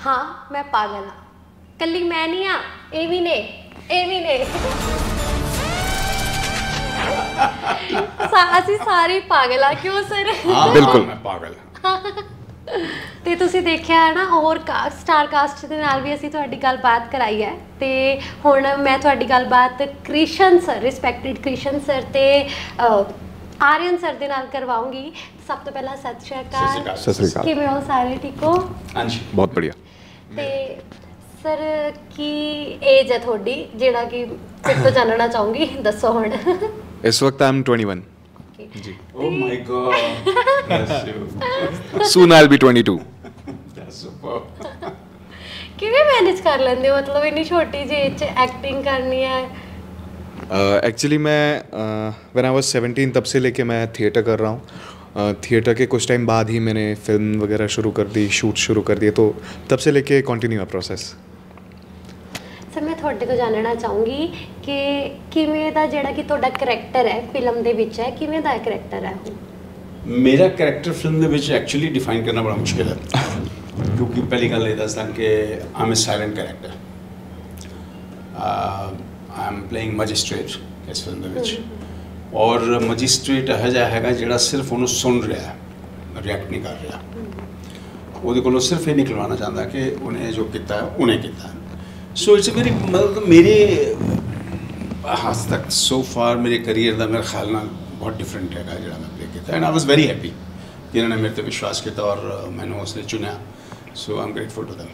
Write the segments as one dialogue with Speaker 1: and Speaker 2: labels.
Speaker 1: हाँ मैं पागल हाँ, कल्ली मैं नहीं हाँ, ये भी ने ਅਸੀਂ ਸਾਰੇ ਪਾਗਲ ਆ ਕਿਉਂ ਸਰ?
Speaker 2: ਹਾਂ ਬਿਲਕੁਲ ਮੈਂ ਪਾਗਲ
Speaker 1: ਤੇ ਤੁਸੀਂ ਦੇਖਿਆ ਹੈ ਨਾ ਹੋਰ ਸਟਾਰ ਕਾਸਟ ਦੇ ਨਾਲ ਵੀ ਅਸੀਂ ਤੁਹਾਡੀ ਗੱਲਬਾਤ ਕਰਾਈ ਹੈ ਤੇ ਹੁਣ ਮੈਂ ਤੁਹਾਡੀ ਗੱਲਬਾਤ Krishan sir respected Krishan sir ਤੇ ਆਰੀਅਨ ਸਰ ਦੇ ਨਾਲ ਕਰਵਾਉਂਗੀ। ਸਭ ਤੋਂ ਪਹਿਲਾਂ ਸਤਿ ਸ਼੍ਰੀ ਅਕਾਲ।
Speaker 3: ਸਤਿ ਸ਼੍ਰੀ ਅਕਾਲ।
Speaker 1: ਕਿਵੇਂ ਹੋ ਸਾਰੇ? ਠੀਕ ਹੋ?
Speaker 2: ਹਾਂਜੀ
Speaker 3: ਬਹੁਤ ਬੜੀਆ।
Speaker 1: ਤੇ ਸਰ ਕੀ ਏਜ ਹੈ ਤੁਹਾਡੀ ਜਿਹੜਾ ਕਿ ਫਿਰ ਤੋਂ ਜਾਣਨਾ ਚਾਹੂੰਗੀ, ਦੱਸੋ ਹੁਣ।
Speaker 3: इस वक्त आई एम 21 जी।
Speaker 2: Oh my God, bless you.
Speaker 3: Soon I'll be 22.
Speaker 2: That's superb.
Speaker 1: ਕਿਵੇਂ ਮੈਨੇਜ ਕਰ ਲੈਂਦੇ ਹੋ ਮਤਲਬ ਇੰਨੀ ਛੋਟੀ ਜਿਹੀ ਏਜ 'ਚ ਐਕਟਿੰਗ ਕਰਨੀ ਹੈ?
Speaker 3: एक्चुअली मैं व्हेन आई वाज 17 तब से लेके मैं थिएटर कर रहा हूँ। थिएटर के कुछ टाइम बाद ही मैंने फिल्म वगैरह शुरू कर दी, शूट शुरू कर दिए, तो तब से लेके कंटिन्यू है प्रोसेस।
Speaker 1: ਸਰ ਮੈਂ ਤੁਹਾਡੇ ਤੋਂ ਜਾਣਨਾ ਚਾਹੂੰਗੀ ਕਿ ਕਿਵੇਂ ਦਾ ਜਿਹੜਾ ਕਿ ਤੁਹਾਡਾ ਕਰੈਕਟਰ ਹੈ ਫਿਲਮ ਦੇ ਵਿੱਚ ਹੈ, ਕਿਵੇਂ ਦਾ ਕਰੈਕਟਰ ਹੈ ਉਹ?
Speaker 2: ਮੇਰਾ ਕਰੈਕਟਰ ਫਿਲਮ ਦੇ ਵਿੱਚ ਐਕਚੁਅਲੀ ਡਿਫਾਈਨ ਕਰਨਾ ਬੜਾ ਮੁਸ਼ਕਿਲ ਹੈ ਕਿਉਂਕਿ ਪਹਿਲੀ ਗੱਲ ਇਹ ਦੱਸਦਾ ਕਿ ਆਮ a silent character. I am playing magistrate ਇਸ ਫਿਲਮ ਦੇ ਵਿੱਚ ਔਰ ਮੈਜਿਸਟ੍ਰੇਟ ਇਹੋ ਜਿਹਾ ਹੈਗਾ ਜਿਹੜਾ ਸਿਰਫ ਉਹਨੂੰ ਸੁਣ ਰਿਹਾ, ਰਿਐਕਟ ਨਹੀਂ ਕਰ ਰਿਹਾ। ਉਹਦੇ ਕੋਲੋਂ ਸਿਰਫ ਇਹ ਨਿਕਲਵਾਉਣਾ ਚਾਹੁੰਦਾ ਕਿ ਉਹਨੇ ਜੋ ਕੀਤਾ ਉਹਨੇ ਕੀਤਾ। ਸੋ ਇਟਸ ਮੇਰੀ ਮਤਲਬ ਮੇਰੇ ਹੱਦ ਤੱਕ ਸੋ ਫਾਰ ਮੇਰੇ ਕਰੀਅਰ ਦਾ ਮੇਰੇ ਖਿਆਲ ਨਾਲ ਬਹੁਤ ਡਿਫਰੈਂਟ ਹੈਗਾ ਜਿਹੜਾ ਮੈਂ ਪਲੇ ਕੀਤਾ and I was very happy ਕਿ ਇਹਨਾਂ ਨੇ ਮੇਰੇ 'ਤੇ ਵਿਸ਼ਵਾਸ ਕੀਤਾ ਔਰ ਮੈਨੂੰ ਉਸਨੇ ਚੁਣਿਆ। So I am grateful to them.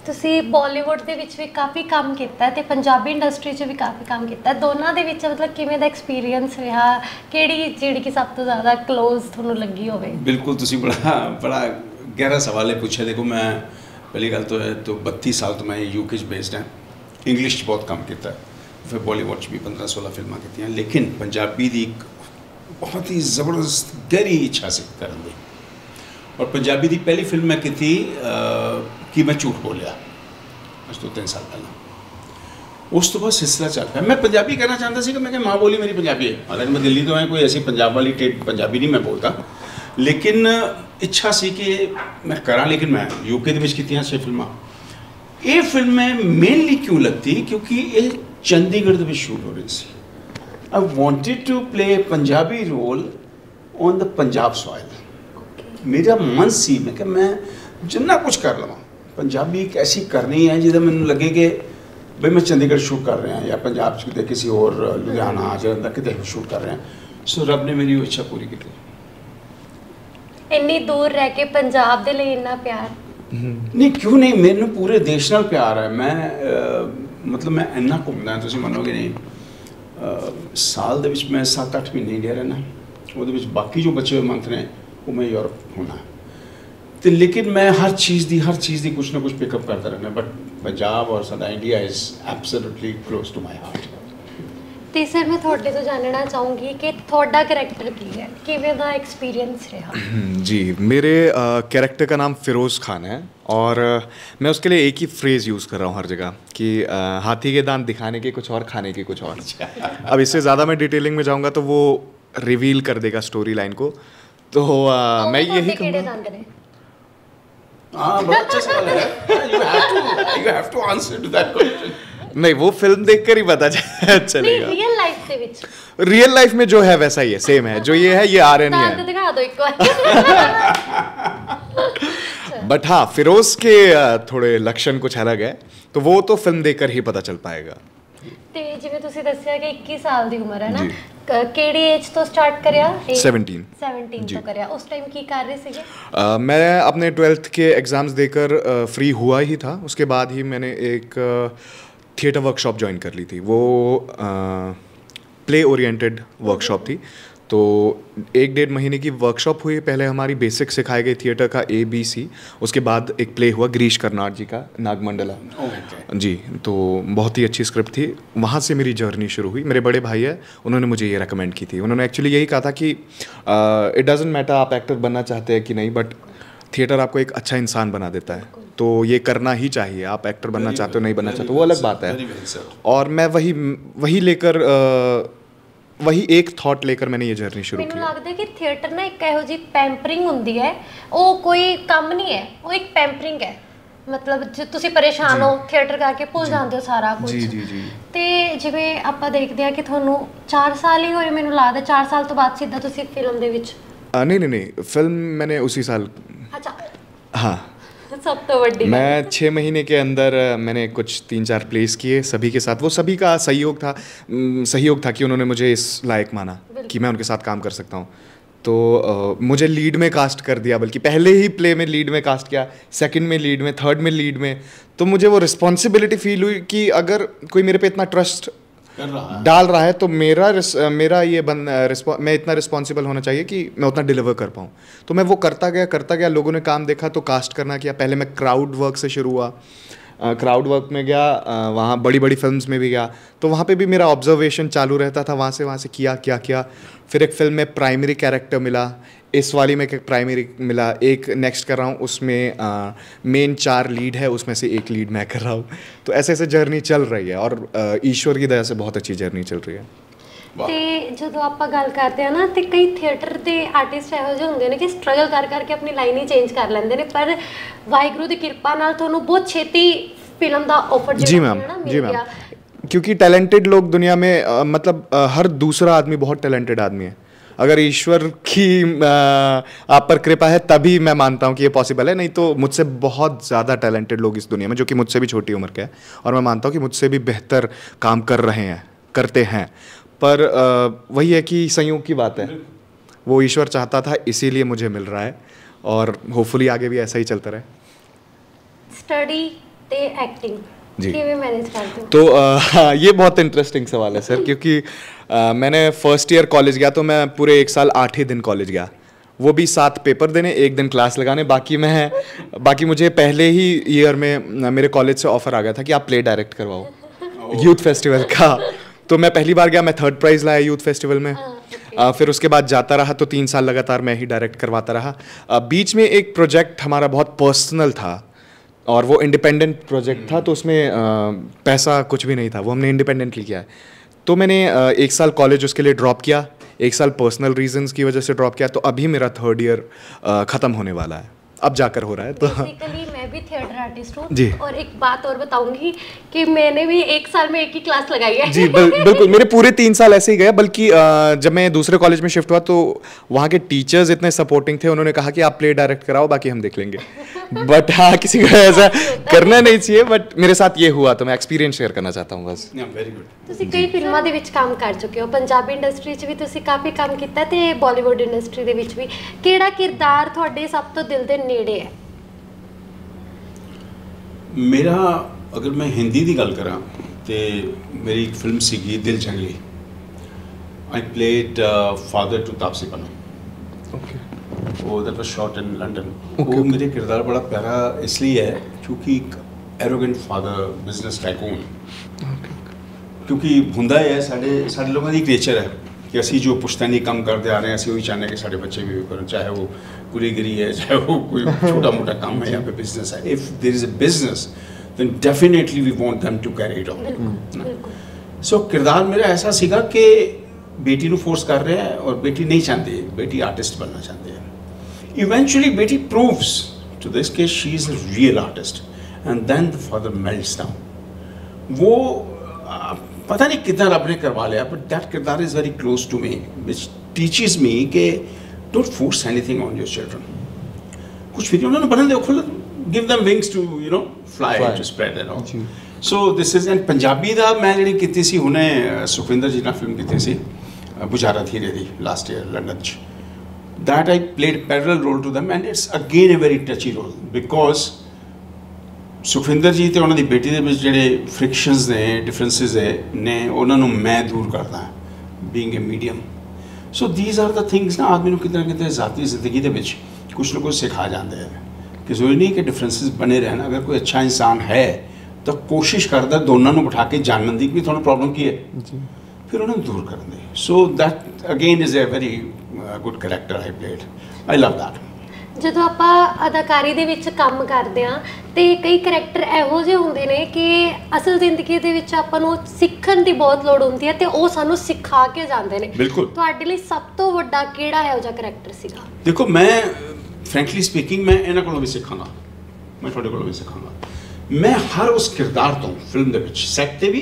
Speaker 1: ਤੁਸੀਂ ਬਾਲੀਵੁੱਡ ਦੇ ਵਿੱਚ ਵੀ ਕਾਫੀ ਕੰਮ ਕੀਤਾ ਤੇ ਪੰਜਾਬੀ ਇੰਡਸਟਰੀ 'ਚ ਵੀ ਕਾਫੀ ਕੰਮ ਕੀਤਾ, ਦੋਨਾਂ ਦੇ ਵਿੱਚ ਮਤਲਬ ਕਿਵੇਂ ਦਾ ਐਕਸਪੀਰੀਅੰਸ ਰਿਹਾ? ਕਿਹੜੀ ਜਿਹੜੀ ਕਿ ਸਭ ਤੋਂ ਜ਼ਿਆਦਾ ਕਲੋਜ਼ ਤੁਹਾਨੂੰ ਲੱਗੀ ਹੋਵੇ?
Speaker 2: ਬਿਲਕੁਲ ਤੁਸੀਂ ਬੜਾ ਗਹਿਰਾ ਸਵਾਲ ਹੈ ਪੁੱਛਿਆ। ਦੇਖੋ ਮੈਂ ਪਹਿਲੀ ਗੱਲ ਤਾਂ 32 ਸਾਲ ਤੋਂ ਮੈਂ UK 'ਚ ਬੇਸਡ ਹਾਂ, ਇੰਗਲਿਸ਼ 'ਚ ਬਹੁਤ ਕੰਮ ਕੀਤਾ, ਫਿਰ ਬਾਲੀਵੁੱਡ 'ਚ ਵੀ 15-16 ਫਿਲਮਾਂ ਕੀਤੀਆਂ, ਲੇਕਿਨ ਪੰਜਾਬੀ ਦੀ ਇੱਕ ਬਹੁਤ ਹੀ ਜ਼ਬਰਦਸਤ ਗਹਿਰੀ ਇੱਛਾ ਸੀ ਕਰਨ ਦੀ। ਔਰ ਪੰਜਾਬੀ ਦੀ ਪਹਿਲੀ ਫਿਲਮ ਮੈਂ ਕੀਤੀ ਕਿ ਮੈਂ ਝੂਠ ਬੋਲਿਆ ਅੱਜ ਤੋਂ 3 ਸਾਲ ਪਹਿਲਾਂ। ਉਸ ਤੋਂ ਬਾਅਦ ਸਿਲਸਿਲਾ ਚੱਲ ਪਿਆ। ਮੈਂ ਪੰਜਾਬੀ ਕਰਨਾ ਚਾਹੁੰਦਾ ਸੀ ਕਿ ਮੈਂ ਕਿਹਾ ਮਾਂ ਬੋਲੀ ਮੇਰੀ ਪੰਜਾਬੀ ਹੈ, ਹਾਲਾਂਕਿ ਮੈਂ ਦਿੱਲੀ ਤੋਂ ਆਇਆ, ਕੋਈ ਐਸੀ ਪੰਜਾਬ ਵਾਲੀ ਠੇਠ ਪੰਜਾਬੀ ਨਹੀਂ ਮੈਂ ਬੋਲਦਾ, ਲੇਕਿਨ ਇੱਛਾ ਸੀ ਕਿ ਮੈਂ ਕਰਾਂ। ਲੇਕਿਨ ਮੈਂ UK ਦੇ ਵਿੱਚ ਕੀਤੀਆਂ 6 ਫਿਲਮਾਂ। ਇਹ ਫਿਲਮ ਮੈਂ ਮੇਨਲੀ ਕਿਉਂ ਲੱਗਦੀ ਕਿਉਂਕਿ ਇਹ ਚੰਡੀਗੜ੍ਹ ਦੇ ਵਿੱਚ ਸ਼ੂਟ ਹੋ ਰਹੀ ਸੀ। I wanted to play Punjabi role on the Punjab soil. ਮੇਰਾ ਮਨ ਸੀ ਮੈਂ ਕਿ ਮੈਂ ਜਿੰਨਾ ਕੁਝ ਕਰ ਲਵਾਂ ਪੰਜਾਬੀ ਇੱਕ ਐਸੀ ਕਰਨੀ ਹੈ ਜਿਹਦਾ ਮੈਨੂੰ ਲੱਗੇ ਕਿ ਬਈ ਮੈਂ ਚੰਡੀਗੜ੍ਹ ਸ਼ੂਟ ਕਰ ਰਿਹਾ ਜਾਂ ਪੰਜਾਬ 'ਚ ਕਿਤੇ ਕਿਸੇ ਹੋਰ ਲੁਧਿਆਣਾ ਜਲੰਧਰ ਕਿਤੇ ਸ਼ੂਟ ਕਰ ਰਿਹਾ। ਸੋ ਰੱਬ ਨੇ ਮੇਰੀ ਉਹ ਇੱਛਾ ਪੂਰੀ ਕੀਤੀ।
Speaker 1: ਇੰਨੀ ਦੂਰ ਰਹਿ ਕੇ ਪੰਜਾਬ ਦੇ ਲਈ ਇੰਨਾ ਪਿਆਰ?
Speaker 2: ਨਹੀਂ ਕਿਉਂ ਨਹੀਂ, ਮੈਨੂੰ ਪੂਰੇ ਦੇਸ਼ ਨਾਲ ਪਿਆਰ ਹੈ। ਮੈਂ ਮਤਲਬ ਮੈਂ ਇੰਨਾ ਘੁੰਮਦਾ, ਤੁਸੀਂ ਮੰਨੋਗੇ ਨਹੀਂ, ਸਾਲ ਦੇ ਵਿੱਚ ਮੈਂ 7-8 ਮਹੀਨੇ ਇੰਡੀਆ ਰਹਿਣਾ, ਉਹਦੇ ਵਿੱਚ ਬਾਕੀ ਜੋ ਬਚੇ ਹੋਏ ਮੰਥ ਨੇ ਉਹ ਮੈਂ ਯੂਰਪ ਹੋਣਾ ਤੇ ਲੇਕਿਨ ਮੈਂ ਹਰ ਚੀਜ਼ ਦੀ ਕੁਛ ਨਾ ਕੁਛ ਪਿਕਅਪ ਕਰਦਾ ਰਹਿਣਾ। ਬਟ ਪੰਜਾਬ ਔਰ ਸਾਡਾ India is absolutely close to my heart.
Speaker 1: ਤੇ ਸਰ ਮੈਂ ਤੁਹਾਡੇ ਤੋਂ ਜਾਣਨਾ ਚਾਹੂੰਗੀ ਕਿ ਤੁਹਾਡਾ ਕਰैक्टर ਕੀ है, किਵੇਂ ਦਾ एक्सपीरियंस रहा?
Speaker 3: जी, मेरे कैरेक्टर का नाम फ़िरोज़ खान है और मैं उसके लिए एक ही फ्रेज़ यूज़ कर रहा हूँ हर जगह कि हाथी के दांत दिखाने के कुछ और, खाने के कुछ और। अब इससे ज़्यादा मैं डिटेलिंग में जाऊँगा तो वो रिवील कर देगा स्टोरी लाइन को, तो मैं यही कहूँगा।
Speaker 2: हाँ, बड़ा अच्छा सवाल है। You have to answer to that question.
Speaker 3: नहीं, वो फिल्म देखकर ही पता चलेगा।
Speaker 1: रियल लाइफ ਦੇ ਵਿੱਚ?
Speaker 3: रियल लाइफ में जो है वैसा ही है, सेम है, जो ये है ये आर्यन ही है।
Speaker 1: दिखा दो एक बार।
Speaker 3: बट हाँ, फिरोज के थोड़े लक्षण कुछ अलग है, तो वो तो फिल्म देखकर ही पता चल पाएगा।
Speaker 1: ਤੇ ਜਿਵੇਂ ਤੁਸੀਂ ਦੱਸਿਆ ਕਿ 21 ਸਾਲ ਦੀ ਉਮਰ ਹੈ ਨਾ, ਕਿਹੜੀ ਏਜ ਤੋਂ ਸਟਾਰਟ ਕਰਿਆ? 17 ਤੋਂ ਕਰਿਆ। ਉਸ ਟਾਈਮ ਕੀ ਕਰ ਰਹੇ ਸੀਗੇ?
Speaker 3: मैं अपने 12th के एग्ज़ाम्स देकर फ्री हुआ ही था, उसके बाद ही मैंने एक थिएटर वर्कशॉप ज्वाइन कर ली थी। वो प्ले ओरिएंटेड वर्कशॉप थी, तो 1-1.5 महीने की वर्कशॉप हुई। पहले हमारी बेसिक सिखाई गई थिएटर का ABC, उसके बाद एक प्ले हुआ गिरीश कर्नाड जी का नागमंडला जी, तो बहुत ही अच्छी स्क्रिप्ट थी। वहाँ से मेरी जर्नी शुरू हुई। मेरे बड़े भाई है, उन्होंने मुझे ये रेकमेंड की थी। उन्होंने एक्चुअली यही कहा था कि इट डजेंट मैटर आप एक्टर बनना चाहते हैं कि नहीं, बट थिएटर आपको एक अच्छा इंसान बना देता है, तो ये करना ही चाहिए। आप एक्टर बनना चाहते हो नहीं बनना चाहते हो वो अलग बात है। और मैं वही लेकर वही एक थॉट लेकर मैंने ये जर्नी शुरू की।
Speaker 1: ਮੈਨੂੰ ਲੱਗਦਾ ਕਿ ਥੀਏਟਰ ਨਾ ਇੱਕ ਇਹੋ ਜਿਹੀ ਪੈਂਪਰਿੰਗ ਹੁੰਦੀ ਹੈ, ਉਹ ਕੋਈ ਕੰਮ ਨਹੀਂ ਹੈ, ਉਹ ਇੱਕ ਪੈਂਪਰਿੰਗ ਹੈ। ਮਤਲਬ ਜੇ ਤੁਸੀਂ ਪਰੇਸ਼ਾਨ ਹੋ ਥੀਏਟਰ ਕਰਕੇ ਭੁੱਲ ਜਾਂਦੇ ਹੋ ਸਾਰਾ ਕੁਝ।
Speaker 3: ਜੀ ਜੀ ਜੀ।
Speaker 1: ਤੇ ਜਿਵੇਂ ਆਪਾਂ ਦੇਖਦੇ ਆ ਕਿ ਤੁਹਾਨੂੰ 4 ਸਾਲ ਹੀ ਹੋਏ ਮੈਨੂੰ ਲੱਗਦਾ, 4 ਸਾਲ ਤੋਂ ਬਾਅਦ ਸਿੱਧਾ ਤੁਸੀਂ ਫਿਲਮ ਦੇ ਵਿੱਚ।
Speaker 3: नहीं नहीं नहीं, फिल्म मैंने उसी साल।
Speaker 1: अच्छा।
Speaker 3: हाँ,
Speaker 1: सब तो बड़ी
Speaker 3: मैं 6 महीने के अंदर मैंने कुछ 3-4 प्लेस किए सभी के साथ। वो सभी का सहयोग था कि उन्होंने मुझे इस लायक माना कि मैं उनके साथ काम कर सकता हूँ। तो मुझे लीड में कास्ट कर दिया, बल्कि पहले ही प्ले में लीड में कास्ट किया, सेकंड में लीड में, थर्ड में लीड में। तो मुझे वो रिस्पॉन्सिबिलिटी फील हुई कि अगर कोई मेरे पे इतना ट्रस्ट डाल रहा है तो मेरा ये मैं इतना रिस्पॉन्सिबल होना चाहिए कि मैं उतना डिलीवर कर पाऊँ। तो मैं वो करता गया। लोगों ने काम देखा तो कास्ट करना किया। पहले मैं क्राउड वर्क से शुरू हुआ, क्राउड वर्क में गया, वहाँ बड़ी बड़ी फिल्म्स में भी गया। तो वहाँ पे भी मेरा ऑब्जर्वेशन चालू रहता था, वहाँ से किया। फिर एक फिल्म में प्राइमरी कैरेक्टर मिला, इस वाली में एक प्राइमरी मिला, एक नेक्स्ट कर रहा हूँ उसमें मेन 4 लीड है, उसमें से एक लीड मैं कर रहा हूँ। तो ऐसे जर्नी चल रही है और ईश्वर की दया से बहुत अच्छी जर्नी चल रही है।
Speaker 1: ਤੇ ਜਦੋਂ ਆਪਾਂ ਗੱਲ ਕਰਦੇ ਆ ਨਾ ਤੇ ਕਈ ਥੀਏਟਰ ਦੇ ਆਰਟਿਸਟ ਇਹੋ ਜਿਹੇ ਹੁੰਦੇ ਨੇ ਕਿ ਸਟਰਗਲ ਕਰਕੇ ਆਪਣੀ ਲਾਈਨ ਹੀ ਚੇਂਜ ਕਰ ਲੈਂਦੇ ਨੇ, ਪਰ ਵਾਹਿਗੁਰੂ ਦੀ ਕਿਰਪਾ ਨਾਲ ਤੁਹਾਨੂੰ ਬਹੁਤ ਛੇਤੀ ਫਿਲਮ ਦਾ ਆਫਰ
Speaker 3: जी मैम, क्योंकि टैलेंटेड लोग दुनिया में मतलब हर दूसरा आदमी बहुत टैलेंटेड आदमी है। अगर ईश्वर की आप पर कृपा है तभी मैं मानता हूँ कि ये पॉसिबल है, नहीं तो मुझसे बहुत ज़्यादा टैलेंटेड लोग इस दुनिया में, जो कि मुझसे भी छोटी उम्र के हैं, और मैं मानता हूँ कि मुझसे भी बेहतर काम करते हैं। पर वही है कि संयोग की बात है, वो ईश्वर चाहता था इसीलिए मुझे मिल रहा है, और होपफुली आगे भी ऐसा ही चलता रहे।
Speaker 1: स्टडी ते एक्टिंग
Speaker 3: जी
Speaker 1: मैनेज करते हो?
Speaker 3: तो ये बहुत इंटरेस्टिंग सवाल है सर, क्योंकि मैंने फर्स्ट ईयर कॉलेज गया तो मैं पूरे 1 साल 8 ही दिन कॉलेज गया, वो भी 7 पेपर देने, 1 दिन क्लास लगाने। बाकी मुझे पहले ही ईयर में मेरे कॉलेज से ऑफर आ गया था कि आप प्ले डायरेक्ट करवाओ यूथ फेस्टिवल का। तो मैं पहली बार गया, मैं 3rd प्राइज़ लाया यूथ फेस्टिवल में। फिर उसके बाद जाता रहा तो 3 साल लगातार मैं ही डायरेक्ट करवाता रहा। बीच में एक प्रोजेक्ट हमारा बहुत पर्सनल था और वो इंडिपेंडेंट प्रोजेक्ट था, तो उसमें पैसा कुछ भी नहीं था, वो हमने इंडिपेंडेंटली किया है। तो मैंने 1 साल कॉलेज उसके लिए ड्रॉप किया, 1 साल पर्सनल रीजंस की वजह से ड्रॉप किया। तो अभी मेरा 3rd ईयर ख़त्म होने वाला है, अब जाकर हो रहा है। तो
Speaker 1: बेसिकली मैं भी थिएटर आर्टिस्ट हूँ
Speaker 3: जी,
Speaker 1: और एक बात और बताऊंगी कि मैंने भी 1 साल में एक ही क्लास लगाई है।
Speaker 3: जी बिल्कुल, मेरे पूरे 3 साल ऐसे ही गए। बल्कि जब मैं दूसरे कॉलेज में शिफ्ट हुआ तो वहाँ के टीचर्स इतने सपोर्टिंग थे, उन्होंने कहा कि आप प्ले डायरेक्ट कराओ, बाकी हम देख लेंगे। बट हाँ, किसी को ऐसा करना नहीं चाहिए, बट मेरे साथ ये हुआ तो मैं एक्सपीरियंस शेयर करना चाहता हूँ बस।
Speaker 2: Very good.
Speaker 1: ਤੁਸੀਂ ਕਈ ਫਿਲਮਾਂ ਦੇ ਵਿੱਚ ਕੰਮ ਕਰ ਚੁੱਕੇ ਹੋ, ਪੰਜਾਬੀ ਇੰਡਸਟਰੀ 'ਚ ਵੀ ਤੁਸੀਂ ਕਾਫੀ ਕੰਮ ਕੀਤਾ ਤੇ ਬਾਲੀਵੁੱਡ ਇੰਡਸਟਰੀ ਦੇ ਵਿੱਚ ਵੀ। ਕਿਹੜਾ ਕਿਰਦਾਰ ਤੁਹਾਡੇ ਸਭ ਤੋਂ ਦਿਲ ਦੇ ਨੇੜੇ ਹੈ?
Speaker 2: मेरा अगर मैं हिंदी की गल करा तो मेरी एक फिल्म सीगी Dil Junglee. I played father to Taapsee Pannu. वो that was shot in London. वो मेरे किरदार बड़ा प्यारा इसलिए है क्योंकि एक एरोगेंट फादर, बिजनेस टाइकून, क्योंकि हुंदा है साढ़े लोगों की एक नेचर है कि असी जो पुश्तैनी काम करते आ रहे हैं, असी वही चाहते हैं कि साढ़े बच्चे भी करें, चाहे वो कुलीगिरी है, चाहे वो कोई छोटा मोटा काम है या फिर बिजनेस है। If there is a business then definitely we want them to carry it on. So किरदार मेरा ऐसा सीगा कि बेटी को फोर्स कर रहे हैं और बेटी नहीं चाहती, बेटी आर्टिस्ट बनना चाहती है। इवेंचुअली बेटी प्रूव्स टू दिस कि she is a real artist and then the father melts down. वो पता नहीं कितना रब ने करवा लिया, बट दैट किरदार is very close to me, which teaches me कि don't force anything on your children. कुछ भी उन्होंने बनने दो, खुद give them wings to you know fly to spread and all. So this is and Punjabi दा मैं जी की सी हुने सुखविंदर जी ने फिल्म की सी बुझारा थीरे दी लास्ट ईयर लंडन च। That I played parallel role to them and it's again a very touchy role because Sukhwinder ji तो उन्होंने बेटी के जोड़े फ्रिक्शनस ने डिफरेंसिस ने उन्होंने मैं दूर करता being a medium. So these are the things ना आदमी को कितना कितने ज़ाती ज़िंदगी के कुछ ना कुछ सिखा जाते हैं कि जरूरी नहीं कि डिफरेंसिस बने रहना। अगर कोई अच्छा इंसान है तो कोशिश करता दोनों को बिठा के जानने की भी थोड़ा प्रॉब्लम की है, फिर उन्हें दूर कर दे। So that again is a very good character I played. I love that.
Speaker 1: ਜਦੋਂ ਆਪਾਂ ਅਦਾਕਾਰੀ ਦੇ ਵਿੱਚ ਕੰਮ ਕਰਦੇ ਆ ਤੇ ਕਈ ਕਰੈਕਟਰ ਇਹੋ ਜਿਹੇ ਹੁੰਦੇ ਨੇ ਕਿ ਅਸਲ ਜ਼ਿੰਦਗੀ ਦੇ ਵਿੱਚ ਆਪਾਂ ਨੂੰ ਸਿੱਖਣ ਦੀ ਬਹੁਤ ਲੋੜ ਹੁੰਦੀ ਹੈ ਤੇ ਉਹ ਸਾਨੂੰ ਸਿਖਾ ਕੇ ਜਾਂਦੇ ਨੇ। ਤੁਹਾਡੇ ਲਈ ਸਭ ਤੋਂ ਵੱਡਾ ਕਿਹੜਾ ਇਹੋ ਜਿਹਾ ਕਰੈਕਟਰ ਸੀਗਾ?
Speaker 2: ਦੇਖੋ, ਮੈਂ ਫ੍ਰੈਂਕਲੀ ਸਪੀਕਿੰਗ ਮੈਂ ਇਹਨਾਂ ਕੋਲੋਂ ਵੀ ਸਿੱਖਾਂਗਾ। मैं थोड़े को भी सिखाऊंगा। मैं हर उस किरदार तो फिल्म ਦੇ ਵਿੱਚ ਸੈੱਟ ਤੇ ਵੀ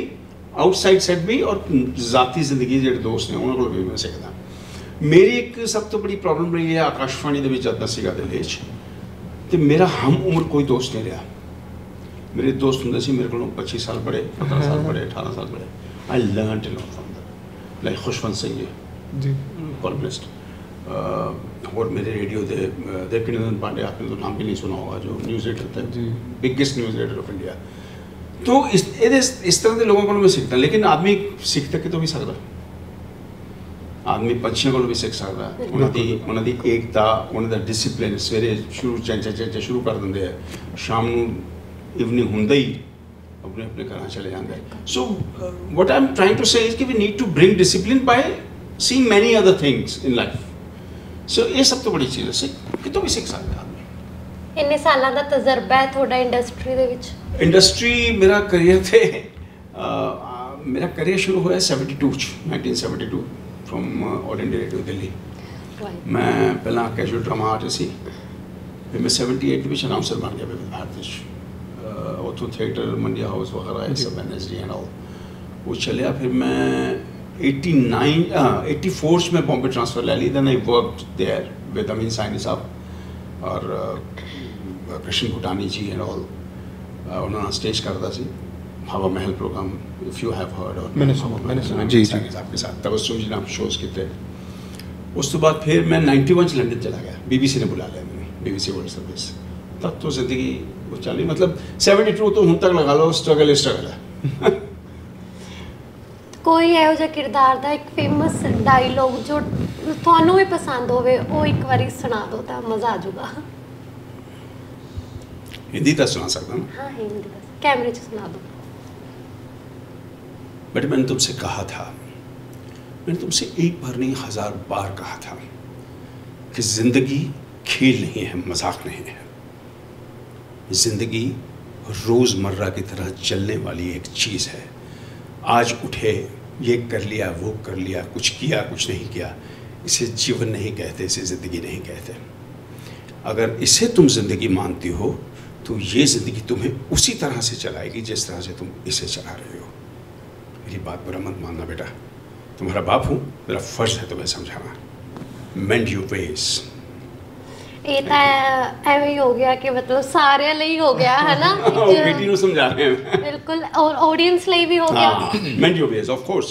Speaker 2: ਆਊਟਸਾਈਡ ਸੈੱਟ ਵੀ ਔਰ ਜ਼ਾਤੀ ਜ਼ਿੰਦਗੀ ਜਿਹੜੇ ਦੋਸਤ ਨੇ ਉਹਨਾਂ ਕੋਲ ਵੀ ਮੈਂ ਸਿੱਖਦਾ। ਮੇਰੀ ਇੱਕ ਸਭ ਤੋਂ ਬੜੀ ਪ੍ਰੋਬਲਮ ਰਹੀ ਹੈ ਆਕਾਸ਼ਵਾਣੀ ਦੇ ਵਿੱਚ ਜਦ ਮੈਂ ਸੀਗਾ ਦਿੱਲੀ 'ਚ ਤੇ ਮੇਰਾ ਹਮ ਉਮਰ ਕੋਈ ਦੋਸਤ ਨਹੀਂ ਰਿਹਾ। ਮੇਰੇ ਦੋਸਤ ਹੁੰਦੇ ਸੀ ਮੇਰੇ ਕੋਲੋਂ 25 ਸਾਲ ਬੜੇ, 15 ਸਾਲ ਬੜੇ, 18 ਸਾਲ ਬੜੇ। I learn to know from that like Khushwant Singh ji columnist और मेरे रेडियो दे देवकीनंदन पांडे, आपने तो नाम भी नहीं सुना होगा, जो न्यूज़ एडिटर थे, biggest news editor of India. तो इस तरह के लोगों को मैं सीखता, लेकिन आदमी सीख तक तो भी सकता, आदमी पंछियों को भी सीख सकता। उन्होंने एकता, उन्होंने डिसिप्लिन, सवेरे शुरू कर देंगे, शाम को इवनिंग होंगे ही अपने अपने घर चले जाते हैं। So what I am trying to say is कि we need to bring discipline by seeing many other things in life. सो ये सब तो बड़ी चीज़ है, कितों भी सीख सकता है आदमी।
Speaker 1: ਇੰਨੇ ਸਾਲਾਂ ਦਾ ਤਜਰਬਾ ਹੈ ਤੁਹਾਡਾ ਇੰਡਸਟਰੀ ਦੇ ਵਿੱਚ?
Speaker 2: इंडस्ट्री मेरा करियर थे, मेरा करियर शुरू हुआ 1972 from all India radio Delhi. मैं पहला कैजुअल ड्रामा आर्टिस्ट सी, फिर मैं 78 में अनाउंसर बन गया विविध भारती। उतो थिएटर मंडिया हाउस वगैरह सब NSD एंड ऑल वो चलिया। फिर मैं 84 में बॉम्बे ट्रांसफ़र ले ली। Then I worked there with Amin Saini sahab और कृष्ण भूटानी जी एंड ऑल। उन्होंने स्टेज करता सी Hawa Mahal program, if you have heard, और मैंने सुना जी आपके साथ तबस्सुम जी नाम शोज़ किए। उस तो बाद फिर मैं 91 लंदन चला गया, BBC ने बुला लिया मैंने, BBC वर्ल्ड सर्विस। तब तो ज़िंदगी वो चली, मतलब 72 तो हूँ तक लगा लो स्ट्रगल है।
Speaker 1: ਕੋਈ ਇਹੋ ਜਿਹਾ ਕਿਰਦਾਰ ਦਾ ਇੱਕ ਫੇਮਸ ਡਾਇਲੋਗ ਜੋ ਤੁਹਾਨੂੰ ਵੀ ਪਸੰਦ ਹੋਵੇ, ਉਹ ਇੱਕ ਵਾਰੀ ਸੁਣਾ ਦਿਓ ਤਾਂ ਮਜ਼ਾ ਆ ਜਾਊਗਾ।
Speaker 2: हिंदी तो सुना सकता हूँ।
Speaker 1: हाँ हिंदी का कैमरे से सुना दो।
Speaker 2: बट मैंने तुमसे कहा था, मैंने तुमसे एक बार नहीं 1000 बार कहा था कि ज़िंदगी खेल नहीं है, मजाक नहीं है। ज़िंदगी रोज़मर्रा की तरह चलने वाली एक चीज़ है। आज उठे, ये कर लिया, वो कर लिया, कुछ किया, कुछ नहीं किया, इसे जीवन नहीं कहते, इसे ज़िंदगी नहीं कहते। अगर इसे तुम ज़िंदगी मानती हो तो ये ज़िंदगी तुम्हें उसी तरह से चलाएगी जिस तरह से तुम इसे चला रहे हो। मेरी बात बुरा मत मानना बेटा, तुम्हारा बाप हूँ, मेरा फ़र्ज़ है तुम्हें समझाना। मेंड योर वेज।
Speaker 1: ਇਹ ਤਾਂ ਐਵੇਂ ਹੀ ਹੋ ਗਿਆ ਕਿ ਮਤਲਬ ਸਾਰਿਆਂ ਲਈ ਹੋ ਗਿਆ ਹੈ ਨਾ,
Speaker 2: बेटी ਨੂੰ ਸਮਝਾ ਰਹੇ ਹਾਂ
Speaker 1: ਬਿਲਕੁਲ, ਔਰ ਆਡੀਅנס ਲਈ ਵੀ ਹੋ ਗਿਆ।
Speaker 2: मेंड योर वेज ऑफ कोर्स।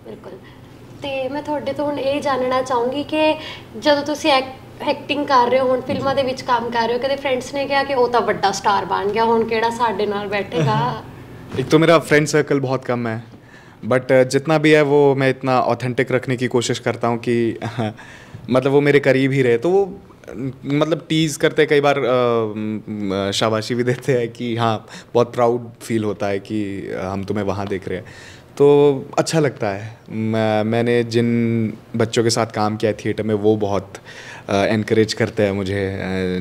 Speaker 1: ਬਿਲਕੁਲ। ਤੇ ਮੈਂ ਤੁਹਾਡੇ ਤੋਂ ਹੁਣ ਇਹ ਜਾਣਨਾ ਚਾਹੂੰਗੀ ਕਿ ਜਦੋਂ ਤੁਸੀਂ ਐਕਟਿੰਗ ਕਰ ਰਹੇ ਹੋ, ਹੁਣ ਫਿਲਮਾਂ ਦੇ ਵਿੱਚ ਕੰਮ ਕਰ ਰਹੇ ਹੋ, ਕਦੇ ਫਰੈਂਡਸ ਨੇ ਕਿਹਾ ਕਿ ਉਹ ਤਾਂ ਵੱਡਾ ਸਟਾਰ ਬਣ ਗਿਆ, ਹੁਣ ਕਿਹੜਾ ਸਾਡੇ ਨਾਲ ਬੈਠੇਗਾ?
Speaker 3: एक तो मेरा फ्रेंड सर्कल बहुत कम है, बट जितना भी है वो मैं इतना ऑथेंटिक रखने की कोशिश करता हूँ कि मतलब वो मेरे करीब ही रहे। तो वो मतलब टीज़ करते कई बार, शाबाशी भी देते हैं कि हाँ बहुत प्राउड फील होता है कि हम तुम्हें वहाँ देख रहे हैं, तो अच्छा लगता है। मैंने जिन बच्चों के साथ काम किया है थिएटर में वो बहुत एनकरेज करते हैं मुझे,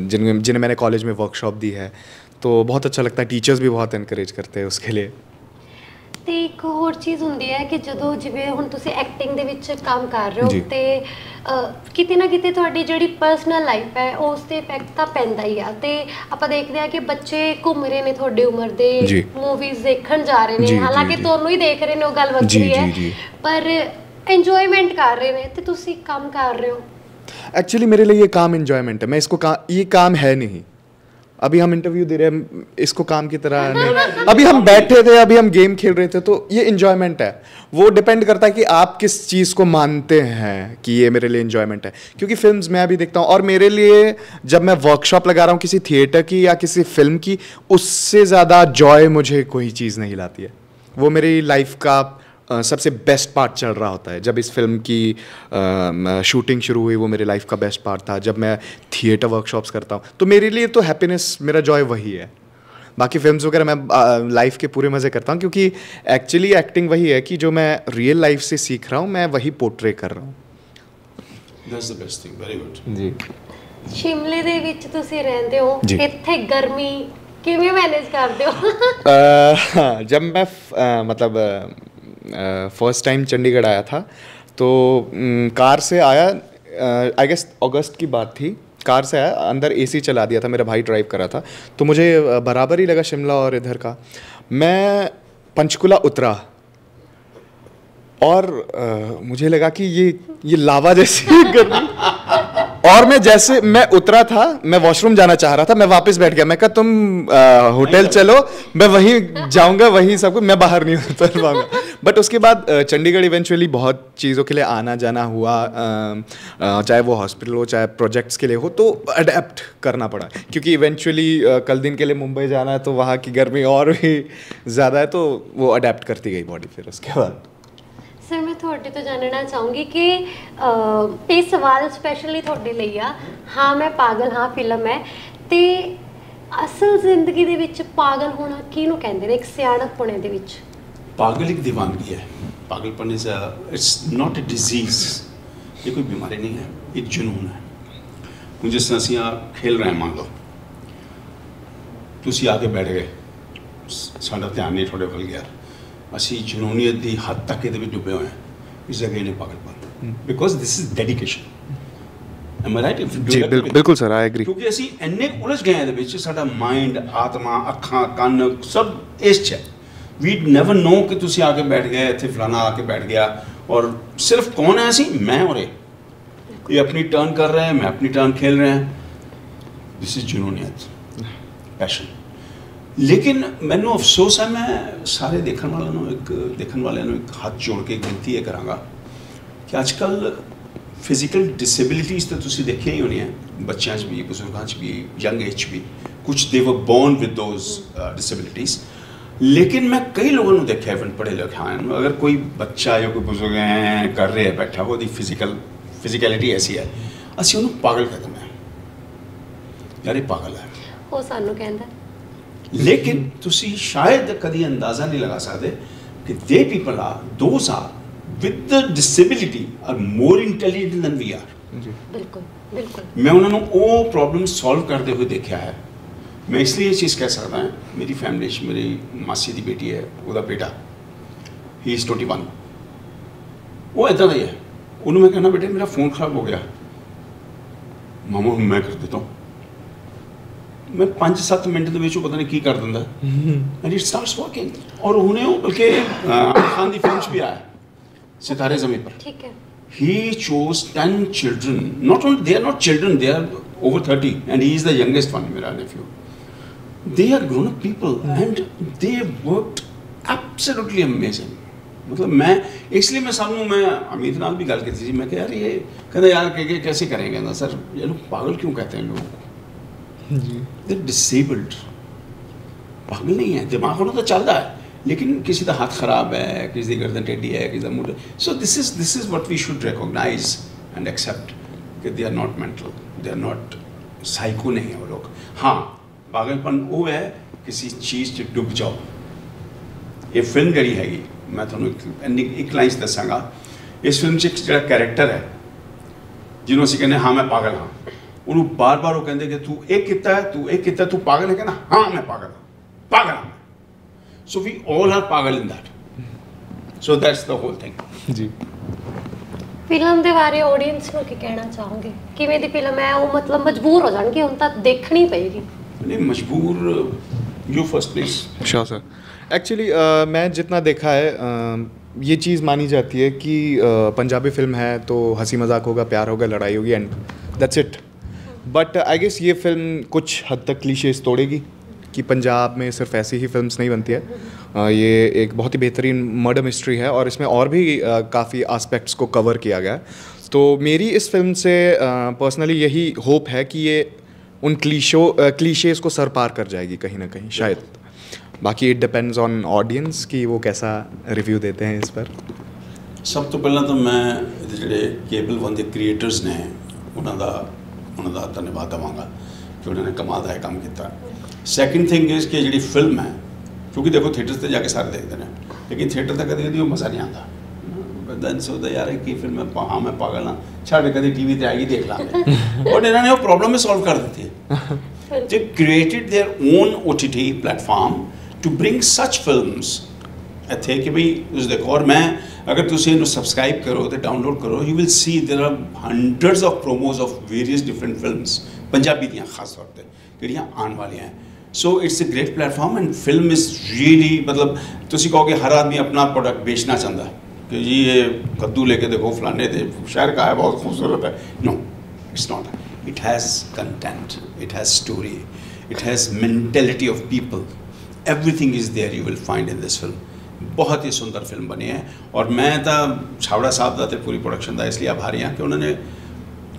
Speaker 3: जिन्हें मैंने कॉलेज में वर्कशॉप दी है, तो बहुत अच्छा लगता है। टीचर्स भी बहुत एनकरेज करते हैं उसके लिए।
Speaker 1: ਤੇ ਇੱਕ ਹੋਰ ਚੀਜ਼ ਹੁੰਦੀ ਹੈ ਕਿ ਜਦੋਂ ਜਿਵੇਂ ਹੁਣ ਤੁਸੀਂ ਐਕਟਿੰਗ ਦੇ ਵਿੱਚ ਕੰਮ ਕਰ ਰਹੇ ਹੋ ਤੇ ਕਿਤੇ ਨਾ ਕਿਤੇ ਤੁਹਾਡੀ ਜਿਹੜੀ ਪਰਸਨਲ ਲਾਈਫ ਹੈ ਉਸ ਤੇ ਇਫੈਕਟ ਤਾਂ ਪੈਂਦਾ ਹੀ ਆ। ਤੇ ਆਪਾਂ ਦੇਖਦੇ ਆ ਕਿ ਬੱਚੇ ਘੁੰਮ ਰਹੇ ਨੇ ਤੁਹਾਡੀ ਉਮਰ ਦੇ, ਮੂਵੀਜ਼ ਦੇਖਣ ਜਾ ਰਹੇ ਨੇ, ਹਾਲਾਂਕਿ ਤੁਹਾਨੂੰ ਹੀ ਦੇਖ ਰਹੇ ਨੇ, ਉਹ ਗੱਲ ਵੱਖਰੀ ਹੈ, ਪਰ ਇੰਜੋਇਮੈਂਟ ਕਰ ਰਹੇ ਨੇ, ਤੇ ਤੁਸੀਂ ਕੰਮ ਕਰ ਰਹੇ ਹੋ।
Speaker 3: एक्चुअली मेरे लिए ये काम इन्जॉयमेंट है, मैं इसको ये काम है नहीं। अभी हम इंटरव्यू दे रहे हैं, इसको काम की तरह नहीं। अभी हम बैठे थे, अभी हम गेम खेल रहे थे, तो ये इन्जॉयमेंट है। वो डिपेंड करता है कि आप किस चीज़ को मानते हैं कि ये मेरे लिए इन्जॉयमेंट है। क्योंकि फिल्म्स मैं अभी देखता हूँ, और मेरे लिए जब मैं वर्कशॉप लगा रहा हूँ किसी थिएटर की या किसी फिल्म की, उससे ज़्यादा जॉय मुझे कोई चीज़ नहीं लाती है। वो मेरी लाइफ का सबसे बेस्ट पार्ट चल रहा होता है। जब इस फिल्म की शूटिंग शुरू हुई, वो मेरे लाइफ का बेस्ट पार्ट था। जब मैं थिएटर वर्कशॉप्स करता हूँ, तो मेरे लिए तो हैप्पीनेस, मेरा जॉय वही है। बाकी फिल्म्स वगैरह मैं लाइफ के पूरे मज़े करता हूँ, क्योंकि एक्चुअली एक्टिंग वही है कि जो मैं रियल लाइफ से सीख रहा हूँ, मैं वही पोर्ट्रे कर रहा हूँ।
Speaker 2: That's the best thing, very good।
Speaker 3: जी।
Speaker 1: ਸ਼ਿਮਲੇ ਦੇ ਵਿੱਚ ਤੁਸੀਂ ਰਹਿੰਦੇ ਹੋ, ਇੱਥੇ ਗਰਮੀ ਕਿਵੇਂ ਮੈਨੇਜ ਕਰਦੇ ਹੋ?
Speaker 3: जब मैं मतलब फर्स्ट टाइम चंडीगढ़ आया था, तो कार से आया, आई गेस अगस्त की बात थी, कार से आया, अंदर एसी चला दिया था, मेरा भाई ड्राइव कर रहा था, तो मुझे बराबर ही लगा शिमला और इधर का। मैं पंचकुला उतरा और मुझे लगा कि ये लावा जैसी गर्मी, और मैं उतरा था, मैं वॉशरूम जाना चाह रहा था, मैं वापस बैठ गया। मैं कहा तुम होटल चलो, मैं वहीं जाऊंगा, वहीं सब कुछ, मैं बाहर नहीं उतर पाऊंगा। बट उसके बाद चंडीगढ़ इवेंचुअली बहुत चीज़ों के लिए आना जाना हुआ, चाहे वो हॉस्पिटल हो चाहे प्रोजेक्ट्स के लिए हो, तो अडेप्ट करना पड़ा, क्योंकि इवेंचुअली कल दिन के लिए मुंबई जाना है, तो वहाँ की गर्मी और भी ज़्यादा है, तो वो अडेप्ट करती गई बॉडी फिर उसके बाद।
Speaker 1: सर मैं ਤੁਹਾਡੇ ਤੋਂ ਜਾਣਨਾ ਚਾਹੂੰਗੀ ਕਿ ਇਹ ਸਵਾਲ ਸਪੈਸ਼ਲੀ ਤੁਹਾਡੇ ਲਈ ਆ। ਹਾਂ ਮੈਂ ਪਾਗਲ ਹਾਂ ਫਿਲਮ ਹੈ, ਤੇ ਅਸਲ ਜ਼ਿੰਦਗੀ ਦੇ ਵਿੱਚ ਪਾਗਲ ਹੋਣਾ ਕਿਹਨੂੰ ਕਹਿੰਦੇ ਨੇ ਇੱਕ ਸਿਆਣਪੁਣੇ ਦੇ ਵਿੱਚ?
Speaker 2: पागल एक दीवानगी है। पागलपन is it's not a disease, ये कोई बीमारी नहीं है, एक जुनून है। ਹੁਣ ਜਿਸ ਤਰ੍ਹਾਂ ਅਸੀਂ ਆ ਖੇਲ ਰਹੇ ਮੰਨ ਲਓ, ਤੁਸੀਂ ਆ ਕੇ ਬੈਠ ਗਏ, ਸਾਡਾ ਧਿਆਨ ਨਹੀਂ ਤੁਹਾਡੇ ਵੱਲ ਗਿਆ, ਅਸੀਂ ਜਨੂਨੀਅਤ ਦੀ ਹੱਦ ਤੱਕ ਇਹਦੇ ਵਿੱਚ ਡੁੱਬੇ ਹੋਏ ਹਾਂ, ਇਸ ਜਗ੍ਹਾ ਇਹਨੇ ਪਾਗਲਪਨ, because this is dedication. Am I right?
Speaker 3: ਜੀ ਬਿਲਕੁਲ ਸਰ, ਆਈ ਐਗਰੀ।
Speaker 2: ਕਿਉਂਕਿ ਅਸੀਂ ਇੰਨੇ ਉਲਝ ਗਏ ਇਹਦੇ ਵਿੱਚ, ਸਾਡਾ ਮਾਈਂਡ, ਆਤਮਾ, ਅੱਖਾਂ, ਕੰਨ ਸਭ ਇਸ 'ਚ ਹੈ। ਵੀ ਨੈਵਰ ਨੋ ਕਿ ਤੁਸੀਂ ਆ ਕੇ ਬੈਠ ਗਏ ਇੱਥੇ, ਫਲਾਣਾ ਆ ਕੇ ਬੈਠ ਗਿਆ, ਔਰ ਸਿਰਫ ਕੌਣ ਹੈ ਅਸੀਂ? ਮੈਂ ਔਰ ਇਹ ਆਪਣੀ ਟਰਨ ਕਰ ਰਹੇ हैं, मैं अपनी टर्न खेल रहे हैं। This is Junooniyat, passion. लेकिन मैनू अफसोस है, मैं सारे देखने वाले एक हाथ जोड़ के गिनती है करांगा कि अजकल फिजिकल डिसेबिलिटीज़ तो तुसी देखिया ही होनी है, बच्चों भी, बजुर्गों भी, यंग एज भी, कुछ they were born with those disabilities. लेकिन मैं कई लोगों को देखा, इवन पढ़े लिखे हैं, अगर कोई बच्चा या कोई बुजुर्ग है कर रहे है बैठा, वो फिजिकलिटी ऐसी है, ਅਸੀਂ ਉਹਨੂੰ ਪਾਗਲ ਕਹਿ ਦਿੰਦੇ ਹਾਂ, ਯਾਰ ਇਹ ਪਾਗਲ ਹੈ,
Speaker 1: ਉਹ ਸਾਨੂੰ ਕਹਿੰਦਾ।
Speaker 2: ਲੇਕਿਨ ਤੁਸੀਂ ਸ਼ਾਇਦ ਕਦੀ ਅੰਦਾਜ਼ਾ ਨਹੀਂ ਲਗਾ ਸਕਦੇ ਕਿ the people those are with the disability are more intelligent than we are.
Speaker 3: ਜੀ
Speaker 1: ਬਿਲਕੁਲ ਬਿਲਕੁਲ।
Speaker 2: ਮੈਂ ਉਹਨਾਂ ਨੂੰ ਉਹ ਪ੍ਰੋਬਲਮ ਸੋਲਵ ਕਰਦੇ ਹੋਏ ਦੇਖਿਆ ਹੈ। ਮੈਂ ਇਸ ਲਈ ਇਹ ਚੀਜ਼ ਕਹਿ ਸਕਦਾ ਹਾਂ, ਮੇਰੀ ਫੈਮਿਲੀ 'ਚ ਮੇਰੀ ਮਾਸੀ ਦੀ ਬੇਟੀ ਹੈ, ਉਹਦਾ ਬੇਟਾ ਹੀ ਇਜ਼ 21, ਉਹ ਇੱਦਾਂ ਦਾ ਹੀ ਹੈ। ਉਹਨੂੰ ਮੈਂ ਕਹਿੰਦਾ ਬੇਟੇ ਮੇਰਾ फ़ोन ख़राब हो गया, ਮਾਮਾ ਹੁਣ ਮੈਂ ਕਰ ਦਿੱਤਾ, ਮੈਂ 5-7 ਮਿੰਟ ਦੇ ਵਿੱਚ ਉਹ ਪਤਾ ਨਹੀਂ ਕੀ ਕਰ ਦਿੰਦਾ, ਐਂਡ ਇਟ ਸਟਾਰਟਸ ਵਰਕਿੰਗ। ਔਰ ਹੁਣੇ ਉਹ ਬਲਕਿ ਖਾਨ ਦੀ ਫਿਲਮ 'ਚ ਵੀ ਆਇਆ, ਸਿਤਾਰੇ ਜ਼ਮੀਨ ਪਰ।
Speaker 1: ਠੀਕ ਹੈ।
Speaker 2: He chose 10 children. Not only they are not children, they are over 30, and he is the youngest one, मेरा nephew. They are grown-up people, and they worked absolutely amazing. मतलब मैं इसलिए मैं सामने मैं अमित नाल भी गल की थी, मैं कहा यार ये कहता यार के कैसे करेंगे ना सर, ये लोग पागल क्यों कहते हैं लोगों को? दे डिसेबल्ड, पागल नहीं है, दिमाग उन्होंने तो चलता है, लेकिन किसी का हाथ खराब है, किसी की गर्दन टेढ़ी है, किसी का मूड। So this is what we should recognise and accept कि they are not mental, they are not psycho नहीं है वो लोग। हाँ पागलपन वो है किसी चीज़ 'ਚ डुब जाओ। ये फिल्म जी हैगी, मैं थोड़ा एक लाइन दसागा, इस फिल्म 'ਚ एक जो कैरेक्टर है जिन्होंने असीं कहने हाँ मैं पागल हाँ, उन्होंने बार बार वो कहते कि तू एक किता है, तू एक किता, तू पागल है, कहना हाँ मैं पागल हाँ। So we all are pagal in that. So that's the whole thing.
Speaker 3: जी।
Speaker 1: ਫਿਲਮ ਦੇ ਬਾਰੇ ਆਡੀਅנס ਨੂੰ ਕੀ ਕਹਿਣਾ ਚਾਹੋਗੇ? ਕਿਵੇਂ ਦੀ ਫਿਲਮ ਹੈ ਉਹ, ਮਤਲਬ ਮਜਬੂਰ ਹੋ ਜਾਣਗੇ ਹੁਣ ਤਾਂ ਦੇਖਣੀ ਪਏਗੀ?
Speaker 2: नहीं मजबूर, you first please.
Speaker 3: Sure sir. Actually मैं जितना देखा है, ये चीज़ मानी जाती है कि पंजाबी फिल्म है तो हंसी मजाक होगा, प्यार होगा, लड़ाई होगी, and that's it. But I guess ये फिल्म कुछ हद तक क्लीशेस तोड़ेगी कि पंजाब में सिर्फ ऐसी ही फिल्म्स नहीं बनती है। ये एक बहुत ही बेहतरीन मर्डर मिस्ट्री है और इसमें और भी काफ़ी आस्पेक्ट्स को कवर किया गया है। तो मेरी इस फिल्म से पर्सनली यही होप है कि ये उन क्लीशेस को सर पार कर जाएगी कहीं ना कहीं शायद। बाकी इट डिपेंड्स ऑन ऑडियंस कि वो कैसा रिव्यू देते हैं इस पर।
Speaker 2: सब तो पहला तो मैं ਜਿਹੜੇ ਕੇਬਲ 1 ਦੇ ਕ੍ਰੀਏਟਰਸ ਨੇ ਉਹਨਾਂ ਦਾ ਧੰਨਵਾਦ ਦੇਵਾਂਗਾ ਕਿ ਉਹਨਾਂ ਨੇ ਕਮਾਲ ਦਾ ਕੰਮ ਕੀਤਾ। ਸੈਕਿੰਡ ਥਿੰਗ ਇਜ਼ ਕਿ ਜਿਹੜੀ ਫਿਲਮ ਹੈ, ਕਿਉਂਕਿ ਦੇਖੋ ਥੀਏਟਰਸ ਤੇ ਜਾ ਕੇ ਸਾਰੇ ਦੇਖਦੇ ਨੇ, ਲੇਕਿਨ ਥੀਏਟਰ ਤਾਂ ਕਦੇ ਉਹ ਮਜ਼ਾ ਨਹੀਂ ਆਉਂਦਾ। ਦੈਨ ਸੋਚਦਾ ਯਾਰ ਕੀ ਫਿਲਮ ਹੈ, ਹਾਂ ਮੈਂ ਪਾਗਲ ਹਾਂ, ਛੱਡ ਕਦੇ ਟੀਵੀ ਤੇ ਆਏਗੀ ਦੇਖ ਲਾਂਗੇ। ਬਟ ਇਹਨਾਂ ਨੇ ਉਹ ਪ੍ਰੋਬਲਮ ਹੀ ਸੋਲਵ ਕਰ ਦਿੱਤੀ ਹੈ। They created their own OTT platform to bring such films ਇੱਥੇ ਕਿ ਬਈ ਤੁਸੀਂ ਦੇਖੋ। ਔਰ ਮੈਂ ਅਗਰ ਤੁਸੀਂ ਇਹਨੂੰ ਸਬਸਕ੍ਰਾਈਬ ਕਰੋ ਤੇ ਡਾਊਨਲੋਡ ਕਰੋ, you will see there are hundreds of promos of various different films Punjabi दियां खास तौर पर ਜਿਹੜੀਆਂ ਆਉਣ ਵਾਲੀਆਂ ਹੈ। So it's a great platform and film is really मतलब तुसी कहोगे हर आदमी अपना प्रोडक्ट बेचना चाहता है कि जी ये कद्दू लेके देखो फलाने थे शहर का है बहुत खूबसूरत है। No it's not, it has content, it has story, it has mentality of people, everything is there you will find in this film. बहुत ही सुंदर फिल्म बनी है और मैं तो छावड़ा साहब का तो पूरी प्रोडक्शन का इसलिए आभारी हाँ कि उन्होंने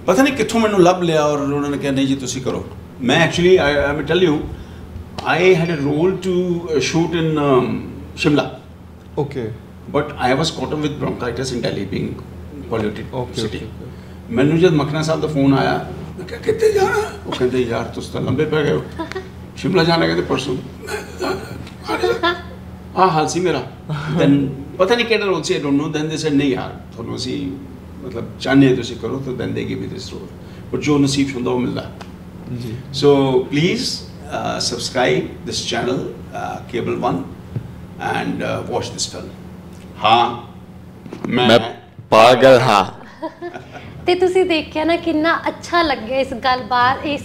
Speaker 2: पता नहीं कितों मैनू लभ लिया और उन्होंने कहा नहीं जी तुसी करो। मैं actually I tell you I had a role to shoot in Shimla.
Speaker 3: Okay.
Speaker 2: But I was caught up with bronchitis in Delhi, being polluted city. मैंने जब मखना साहब का फ़ोन आया मैं क्या कितने जाना, वो कहते यार तुम तो लंबे पै गए हो, शिमला जाना कहते परसों हाँ हाल सी मेरा then पता नहीं क्या रोल से I don't know, then they said नहीं यार थोड़ा सी मतलब चाहने तुसी करो तो then they give me this role, but जो नसीब होता वो मिलता। So please subscribe this channel Cable One and watch this film। हाँ मैं
Speaker 3: पागल हाँ।
Speaker 1: ਤੇ ਤੁਸੀਂ ਦੇਖਿਆ ਨਾ ਕਿੰਨਾ ਅੱਛਾ ਲੱਗਿਆ ਇਸ ਗੱਲਬਾਤ ਇਸ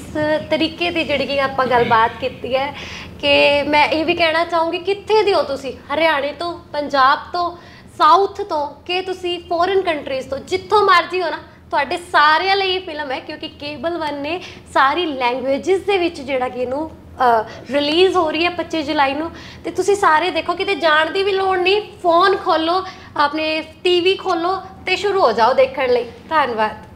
Speaker 1: ਤਰੀਕੇ ਦੀ ਜਿਹੜੀ ਕਿ ਆਪਾਂ ਗੱਲਬਾਤ ਕੀਤੀ ਹੈ ਕਿ ਮੈਂ ਇਹ ਵੀ ਕਹਿਣਾ ਚਾਹੂੰਗੀ ਕਿੱਥੇ ਦੇ ਹੋ ਤੁਸੀਂ, ਹਰਿਆਣੇ ਤੋਂ, ਪੰਜਾਬ ਤੋਂ, ਸਾਊਥ ਤੋਂ ਕਿ ਤੁਸੀਂ ਫੋਰਨ ਕੰਟਰੀਜ਼ ਤੋਂ, ਜਿੱਥੋਂ ਮਰਜ਼ੀ ਹੋ ਨਾ ਤੁਹਾਡੇ ਸਾਰਿਆਂ ਲਈ ਇਹ ਫਿਲਮ ਹੈ ਕਿਉਂਕਿ ਕੇਬਲ 1 ਨੇ ਸਾਰੀ ਲੈਂਗੁਏਜਸ ਦੇ ਵਿੱਚ ਜਿਹੜਾ ਕਿ ਇਹਨੂੰ ਰਿਲੀਜ਼ ਹੋ ਰਹੀ ਹੈ 25 ਜੁਲਾਈ ਨੂੰ। ਤੇ ਤੁਸੀਂ ਸਾਰੇ ਦੇਖੋ, ਕਿਤੇ ਜਾਣ ਦੀ ਵੀ ਲੋੜ ਨਹੀਂ, ਫੋਨ ਖੋਲੋ, ਆਪਣੇ ਟੀਵੀ ਖੋਲੋ ਤੇ ਸ਼ੁਰੂ ਹੋ ਜਾਓ ਦੇਖਣ ਲਈ। ਧੰਨਵਾਦ।